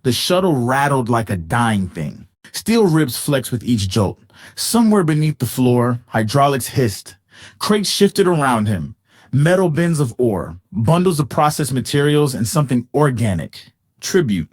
The shuttle rattled like a dying thing. Steel ribs flexed with each jolt. Somewhere beneath the floor, hydraulics hissed. Crates shifted around him. Metal bins of ore, bundles of processed materials, and something organic. Tribute.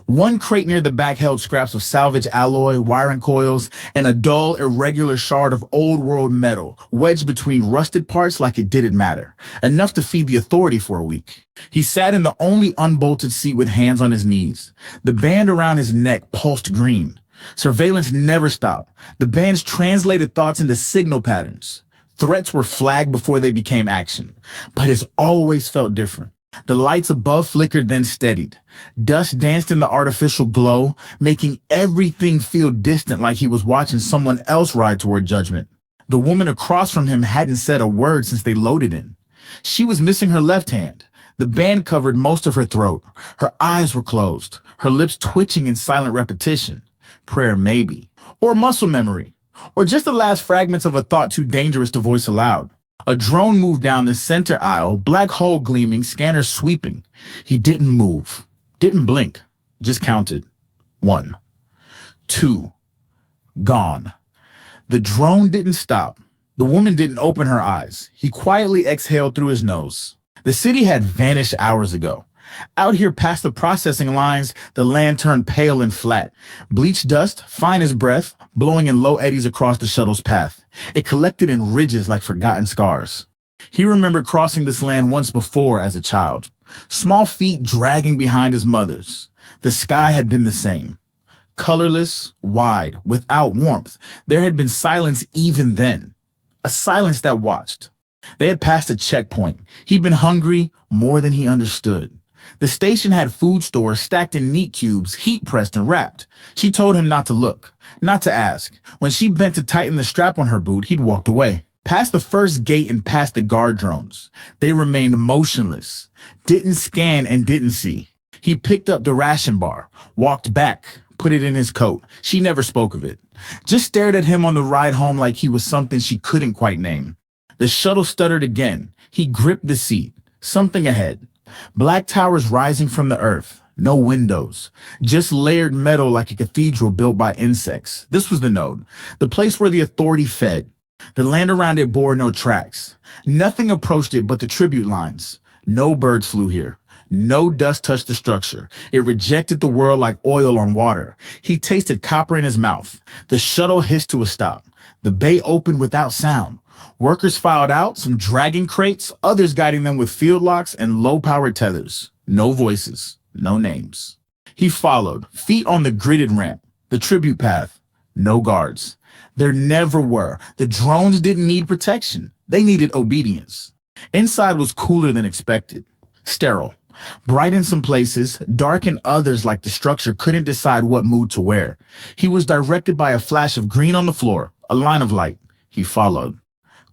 One crate near the back held scraps of salvage alloy, wiring coils, and a dull, irregular shard of old-world metal, wedged between rusted parts like it didn't matter, enough to feed the authority for a week. He sat in the only unbolted seat with hands on his knees. The band around his neck pulsed green. Surveillance never stopped. The band's translated thoughts into signal patterns. Threats were flagged before they became action, but it's always felt different. The lights above flickered, then steadied. Dust danced in the artificial glow, making everything feel distant, like he was watching someone else ride toward judgment. The woman across from him hadn't said a word since they loaded in. She was missing her left hand. The band covered most of her throat. Her eyes were closed, her lips twitching in silent repetition. Prayer maybe. Or muscle memory. Or just the last fragments of a thought too dangerous to voice aloud. A drone moved down the center aisle, black hole gleaming, scanner sweeping. He didn't move, didn't blink, just counted. 1, 2, gone. The drone didn't stop. The woman didn't open her eyes. He quietly exhaled through his nose. The city had vanished hours ago. Out here past the processing lines, the land turned pale and flat. Bleached dust, fine as breath, blowing in low eddies across the shuttle's path. It collected in ridges like forgotten scars. He remembered crossing this land once before as a child. Small feet dragging behind his mother's. The sky had been the same. Colorless, wide, without warmth. There had been silence even then. A silence that watched. They had passed a checkpoint. He'd been hungry more than he understood. The station had food stores stacked in neat cubes, heat-pressed and wrapped. She told him not to look, not to ask. When she bent to tighten the strap on her boot, he'd walked away. Past the first gate and past the guard drones. They remained motionless, didn't scan and didn't see. He picked up the ration bar, walked back, put it in his coat. She never spoke of it. Just stared at him on the ride home like he was something she couldn't quite name. The shuttle stuttered again. He gripped the seat. Something ahead. Black towers rising from the earth. No windows. Just layered metal like a cathedral built by insects. This was the node. The place where the authority fed. The land around it bore no tracks. Nothing approached it but the tribute lines. No birds flew here. No dust touched the structure. It rejected the world like oil on water. He tasted copper in his mouth. The shuttle hissed to a stop. The bay opened without sound. Workers filed out, some dragging crates, others guiding them with field locks and low-powered tethers. No voices, no names. He followed, feet on the gridded ramp, the tribute path. No guards. There never were. The drones didn't need protection. They needed obedience. Inside was cooler than expected. Sterile. Bright in some places, dark in others like the structure couldn't decide what mood to wear. He was directed by a flash of green on the floor, a line of light. He followed.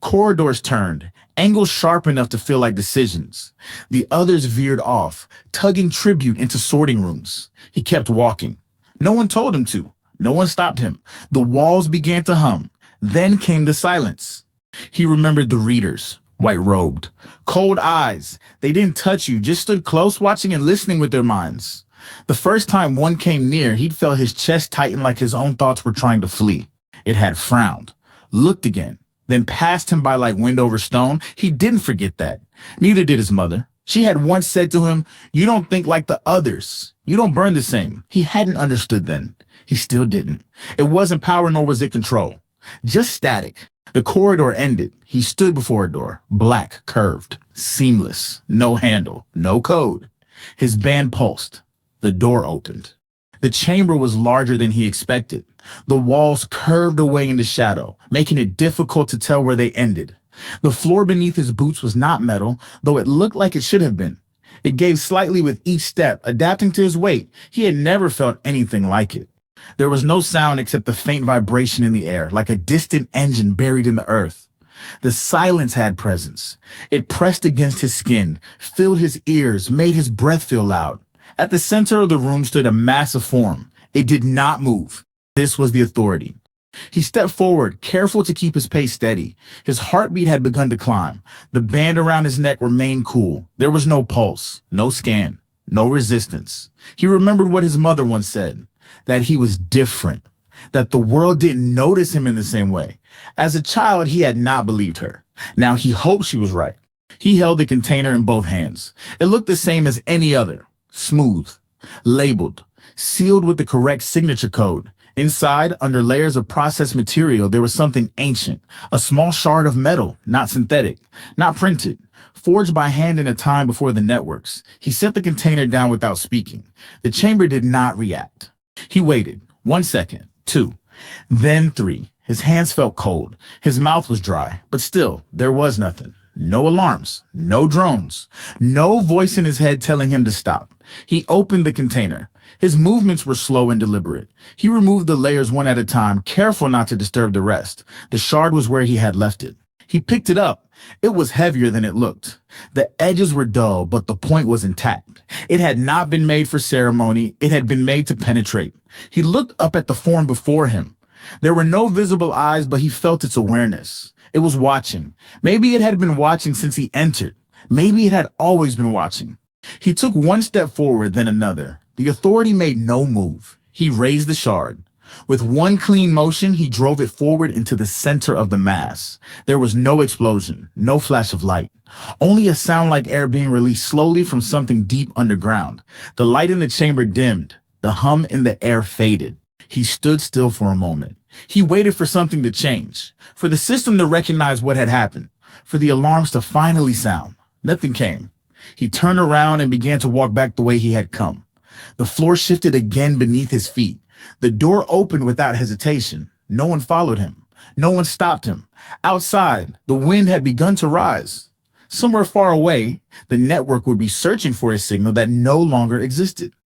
Corridors turned, angles sharp enough to feel like decisions. The others veered off, tugging tribute into sorting rooms. He kept walking. No one told him to. No one stopped him. The walls began to hum. Then came the silence. He remembered the readers, white-robed, cold eyes. They didn't touch you, just stood close, watching and listening with their minds. The first time one came near, he'd felt his chest tighten like his own thoughts were trying to flee. It had frowned, looked again, then passed him by like wind over stone. He didn't forget that. Neither did his mother. She had once said to him, "You don't think like the others. You don't burn the same." He hadn't understood then. He still didn't. It wasn't power nor was it control. Just static. The corridor ended. He stood before a door, black, curved, seamless, no handle, no code. His band pulsed. The door opened. The chamber was larger than he expected. The walls curved away into shadow, making it difficult to tell where they ended. The floor beneath his boots was not metal, though it looked like it should have been. It gave slightly with each step, adapting to his weight. He had never felt anything like it. There was no sound except the faint vibration in the air, like a distant engine buried in the earth. The silence had presence. It pressed against his skin, filled his ears, made his breath feel loud. At the center of the room stood a massive form. It did not move. This was the authority. He stepped forward, careful to keep his pace steady. His heartbeat had begun to climb. The band around his neck remained cool. There was no pulse, no scan, no resistance. He remembered what his mother once said, that he was different, that the world didn't notice him in the same way. As a child, he had not believed her. Now he hoped she was right. He held the container in both hands. It looked the same as any other, smooth, labeled, sealed with the correct signature code. Inside, under layers of processed material, there was something ancient, a small shard of metal, not synthetic, not printed, forged by hand in a time before the networks. He set the container down without speaking. The chamber did not react. He waited. 1 second, 2, then 3. His hands felt cold. His mouth was dry, but still, there was nothing. No alarms, no drones, no voice in his head telling him to stop. He opened the container. His movements were slow and deliberate. He removed the layers one at a time, careful not to disturb the rest. The shard was where he had left it. He picked it up. It was heavier than it looked. The edges were dull, but the point was intact. It had not been made for ceremony. It had been made to penetrate. He looked up at the form before him. There were no visible eyes, but he felt its awareness. It was watching. Maybe it had been watching since he entered. Maybe it had always been watching. He took one step forward, then another. The authority made no move. He raised the shard. With one clean motion, he drove it forward into the center of the mass. There was no explosion, no flash of light, only a sound like air being released slowly from something deep underground. The light in the chamber dimmed. The hum in the air faded. He stood still for a moment. He waited for something to change, for the system to recognize what had happened, for the alarms to finally sound. Nothing came. He turned around and began to walk back the way he had come. The floor shifted again beneath his feet. The door opened without hesitation. No one followed him. No one stopped him. Outside, the wind had begun to rise. Somewhere far away, the network would be searching for a signal that no longer existed.